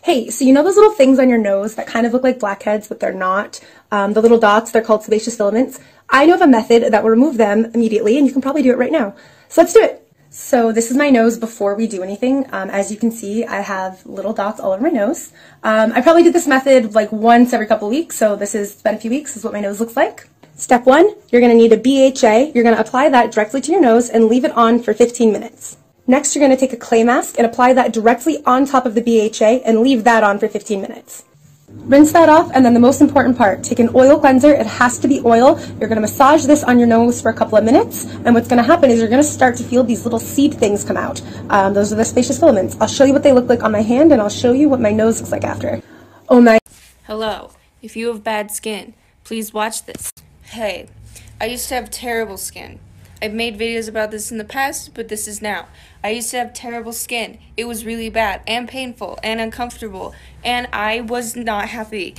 Hey, so you know those little things on your nose that kind of look like blackheads, but they're not? The little dots, they're called sebaceous filaments. I know of a method that will remove them immediately, and you can probably do it right now. So let's do it. So this is my nose before we do anything. As you can see, I have little dots all over my nose. I probably did this method like once every couple weeks, so it's been a few weeks. This is what my nose looks like. Step 1, you're going to need a BHA. You're going to apply that directly to your nose and leave it on for 15 minutes. Next, you're going to take a clay mask and apply that directly on top of the BHA and leave that on for 15 minutes. Rinse that off, and then the most important part, take an oil cleanser. It has to be oil. You're going to massage this on your nose for a couple of minutes, and what's going to happen is you're going to start to feel these little seed things come out. Those are the sebaceous filaments. I'll show you what they look like on my hand, and I'll show you what my nose looks like after. Oh my. Hello. If you have bad skin, please watch this. Hey, I used to have terrible skin. I've made videos about this in the past, but this is now. I used to have terrible skin. It was really bad and painful and uncomfortable, and I was not happy.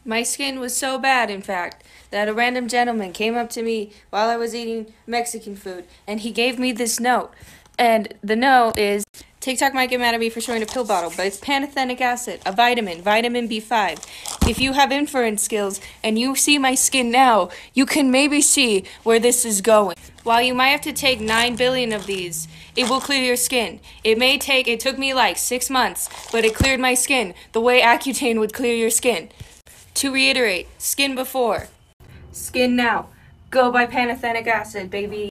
My skin was so bad, in fact, that a random gentleman came up to me while I was eating Mexican food, and he gave me this note. And the note is, TikTok might get mad at me for showing a pill bottle, but it's pantothenic acid, a vitamin B5. If you have inference skills and you see my skin now, you can maybe see where this is going. While you might have to take 9 billion of these, it will clear your skin. It took me like 6 months, but it cleared my skin the way Accutane would clear your skin. To reiterate, skin before, skin now. Go by pantothenic acid, baby.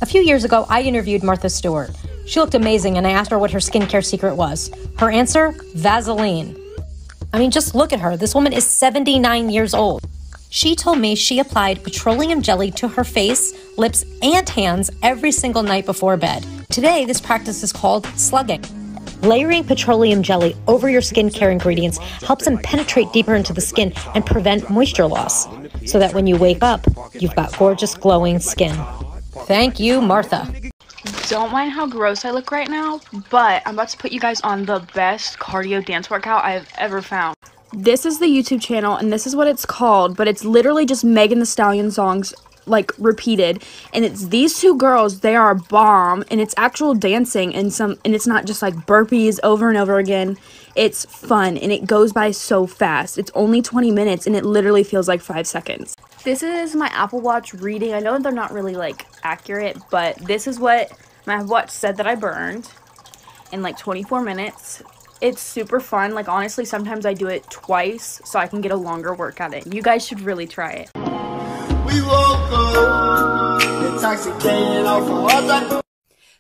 A few years ago, I interviewed Martha Stewart. She looked amazing, and I asked her what her skincare secret was. Her answer? Vaseline. I mean, just look at her. This woman is 79 years old. She told me she applied petroleum jelly to her face, lips, and hands every single night before bed. Today, this practice is called slugging. Layering petroleum jelly over your skincare ingredients helps them penetrate deeper into the skin and prevent moisture loss, so that when you wake up, you've got gorgeous, glowing skin. Thank you, Martha. Don't mind how gross I look right now, but I'm about to put you guys on the best cardio dance workout I've ever found. This is the YouTube channel, and this is what it's called, but it's literally just Megan Thee Stallion songs, like, repeated. And it's these two girls, they are bomb, and it's actual dancing, and it's not just, like, burpees over and over again. It's fun, and it goes by so fast. It's only 20 minutes, and it literally feels like 5 seconds. This is my Apple Watch reading. I know they're not really, like, accurate, but this is what my watch said that I burned in, like, 24 minutes. It's super fun. Like, honestly, sometimes I do it twice so I can get a longer workout in. You guys should really try it. We woke up, intoxicated off of all that.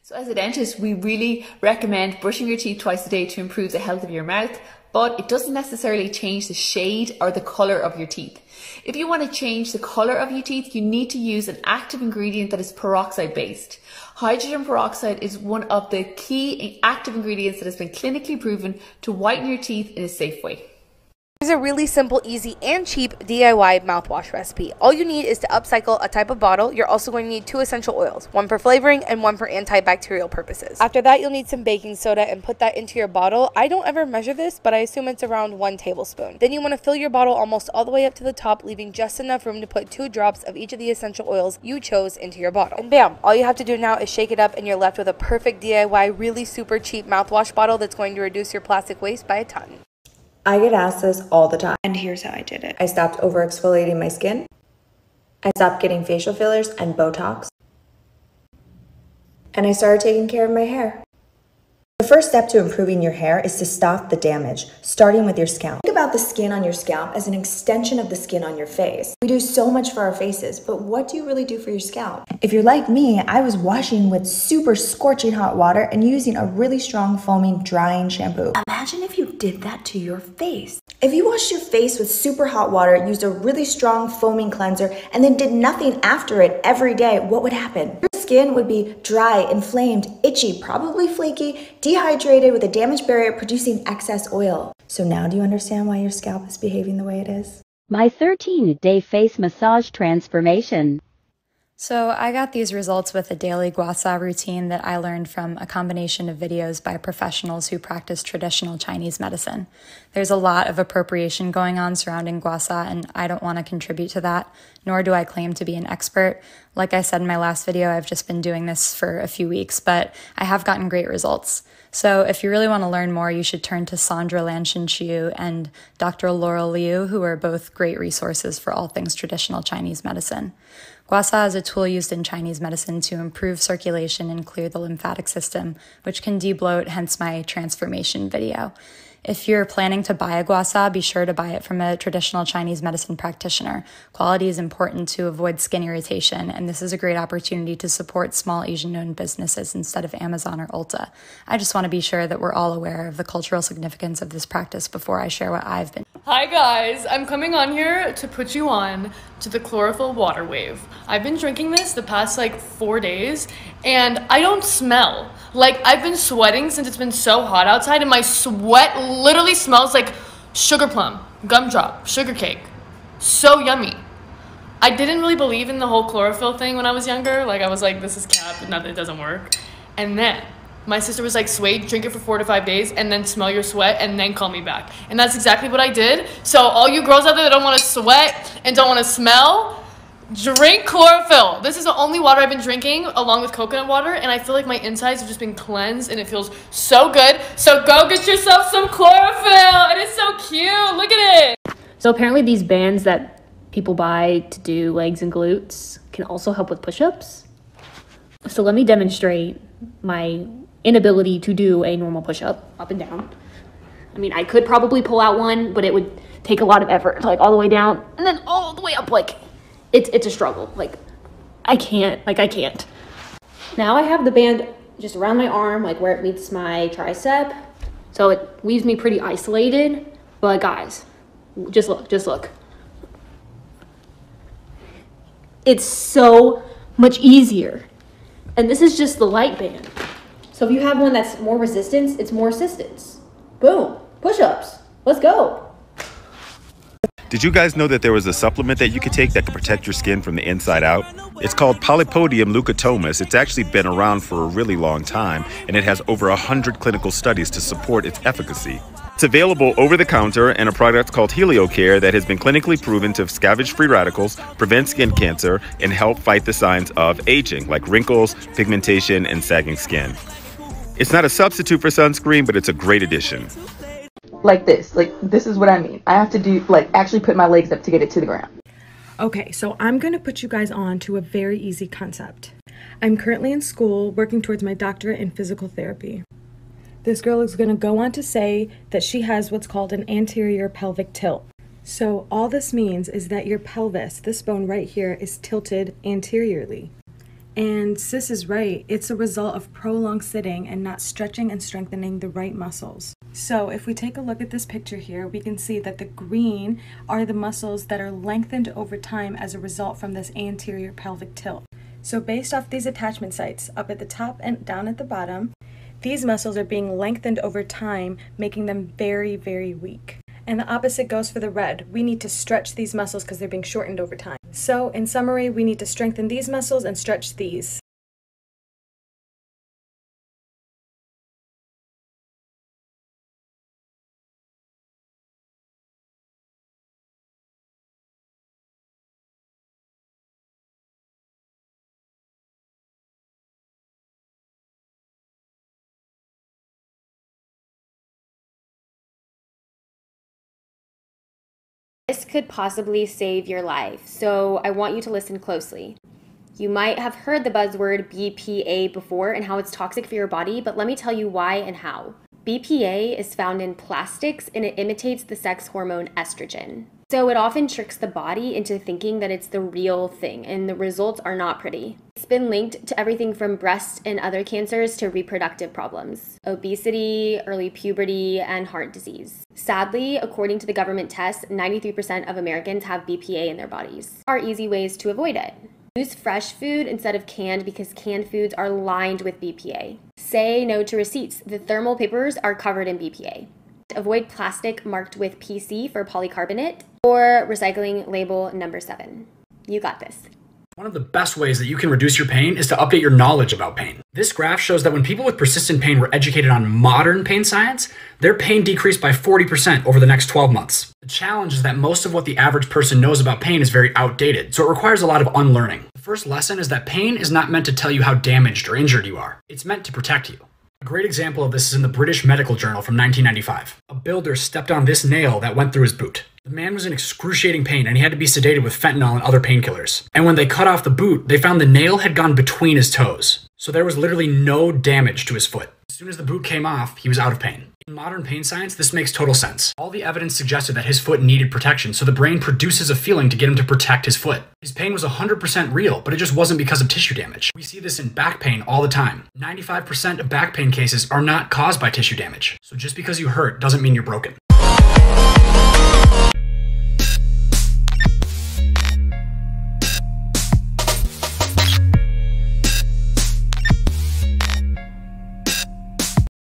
So as a dentist, we really recommend brushing your teeth twice a day to improve the health of your mouth, but it doesn't necessarily change the shade or the color of your teeth. If you want to change the color of your teeth, you need to use an active ingredient that is peroxide based. Hydrogen peroxide is one of the key active ingredients that has been clinically proven to whiten your teeth in a safe way. Here's a really simple, easy, and cheap DIY mouthwash recipe. All you need is to upcycle a type of bottle. You're also going to need 2 essential oils, one for flavoring and one for antibacterial purposes. After that, you'll need some baking soda and put that into your bottle. I don't ever measure this, but I assume it's around 1 tablespoon. Then you want to fill your bottle almost all the way up to the top, leaving just enough room to put 2 drops of each of the essential oils you chose into your bottle. And bam, all you have to do now is shake it up and you're left with a perfect DIY, really super cheap mouthwash bottle that's going to reduce your plastic waste by a ton. I get asked this all the time. And here's how I did it. I stopped over exfoliating my skin. I stopped getting facial fillers and Botox. And I started taking care of my hair. The first step to improving your hair is to stop the damage, starting with your scalp. Think about the skin on your scalp as an extension of the skin on your face. We do so much for our faces, but what do you really do for your scalp? If you're like me, I was washing with super scorching hot water and using a really strong foaming drying shampoo. Imagine if you did that to your face. If you washed your face with super hot water, used a really strong foaming cleanser, and then did nothing after it every day, what would happen? Your skin would be dry, inflamed, itchy, probably flaky, dehydrated with a damaged barrier producing excess oil. So now do you understand why your scalp is behaving the way it is? My 13-day face massage transformation. So I got these results with a daily gua sha routine that I learned from a combination of videos by professionals who practice traditional Chinese medicine. There's a lot of appropriation going on surrounding gua sha, and I don't want to contribute to that, nor do I claim to be an expert. Like I said in my last video, I've just been doing this for a few weeks, but I have gotten great results. So if you really want to learn more, you should turn to Sandra Lanshin Chiu and Dr. Laurel Liu, who are both great resources for all things traditional Chinese medicine. Gua sha is a tool used in Chinese medicine to improve circulation and clear the lymphatic system, which can debloat, hence my transformation video. If you're planning to buy a gua sha, be sure to buy it from a traditional Chinese medicine practitioner. Quality is important to avoid skin irritation, and this is a great opportunity to support small Asian-owned businesses instead of Amazon or Ulta. I just want to be sure that we're all aware of the cultural significance of this practice before I share what I've been. Hi guys, I'm coming on here to put you on to the Chlorophyll water wave. I've been drinking this the past 4 days and I don't smell. I've been sweating since it's been so hot outside and my sweat literally smells like sugar plum, gumdrop, sugar cake. So yummy. I didn't really believe in the whole chlorophyll thing when I was younger. I was like, this is cap, not that it doesn't work. And then my sister was like, Swade, drink it for 4 to 5 days and then smell your sweat and then call me back. And that's exactly what I did. So all you girls out there that don't want to sweat and don't want to smell, drink chlorophyll. This is the only water I've been drinking along with coconut water, and I feel like my insides have just been cleansed and it feels so good. So go get yourself some chlorophyll. It is so cute. Look at it. So apparently these bands that people buy to do legs and glutes can also help with push-ups. So let me demonstrate my inability to do a normal push-up up and down. I mean, I could probably pull out one, but it would take a lot of effort, all the way down and then all the way up. It's a struggle. I can't. Now I have the band just around my arm, where it meets my tricep. So it leaves me pretty isolated, but guys, just look. It's so much easier. And this is just the light band. So if you have one that's more resistance, it's more assistance. Boom, push-ups, let's go. Did you guys know that there was a supplement that you could take that could protect your skin from the inside out? It's called Polypodium leucotomus. It's actually been around for a really long time, and it has over 100 clinical studies to support its efficacy. It's available over the counter in a product called HelioCare that has been clinically proven to scavenge free radicals, prevent skin cancer, and help fight the signs of aging, like wrinkles, pigmentation, and sagging skin. It's not a substitute for sunscreen, but it's a great addition. This is what I mean. I have to do, actually put my legs up to get it to the ground. Okay, so I'm going to put you guys on to a very easy concept. I'm currently in school working towards my doctorate in physical therapy. This girl is going to go on to say that she has what's called an anterior pelvic tilt. So all this means is that your pelvis, this bone right here, is tilted anteriorly. And sis is right, it's a result of prolonged sitting and not stretching and strengthening the right muscles. So if we take a look at this picture here, we can see that the green are the muscles that are lengthened over time as a result from this anterior pelvic tilt. So based off these attachment sites up at the top and down at the bottom, these muscles are being lengthened over time, making them very, very weak. And the opposite goes for the red. We need to stretch these muscles because they're being shortened over time. So in summary, we need to strengthen these muscles and stretch these. This could possibly save your life, so I want you to listen closely. You might have heard the buzzword BPA before and how it's toxic for your body, but let me tell you why and how. BPA is found in plastics and it imitates the sex hormone estrogen. So it often tricks the body into thinking that it's the real thing, and the results are not pretty. It's been linked to everything from breast and other cancers to reproductive problems, obesity, early puberty, and heart disease. Sadly, according to the government tests, 93% of Americans have BPA in their bodies. There are easy ways to avoid it. Use fresh food instead of canned because canned foods are lined with BPA. Say no to receipts. The thermal papers are covered in BPA. Avoid plastic marked with PC for polycarbonate or recycling label number 7. You got this. One of the best ways that you can reduce your pain is to update your knowledge about pain. This graph shows that when people with persistent pain were educated on modern pain science, their pain decreased by 40% over the next 12 months. The challenge is that most of what the average person knows about pain is very outdated, so it requires a lot of unlearning. The first lesson is that pain is not meant to tell you how damaged or injured you are. It's meant to protect you. A great example of this is in the British Medical Journal from 1995. A builder stepped on this nail that went through his boot. The man was in excruciating pain and he had to be sedated with fentanyl and other painkillers. And when they cut off the boot, they found the nail had gone between his toes. So there was literally no damage to his foot. As soon as the boot came off, he was out of pain. In modern pain science, this makes total sense. All the evidence suggested that his foot needed protection, so the brain produces a feeling to get him to protect his foot. His pain was 100% real, but it just wasn't because of tissue damage. We see this in back pain all the time. 95% of back pain cases are not caused by tissue damage. So just because you hurt doesn't mean you're broken.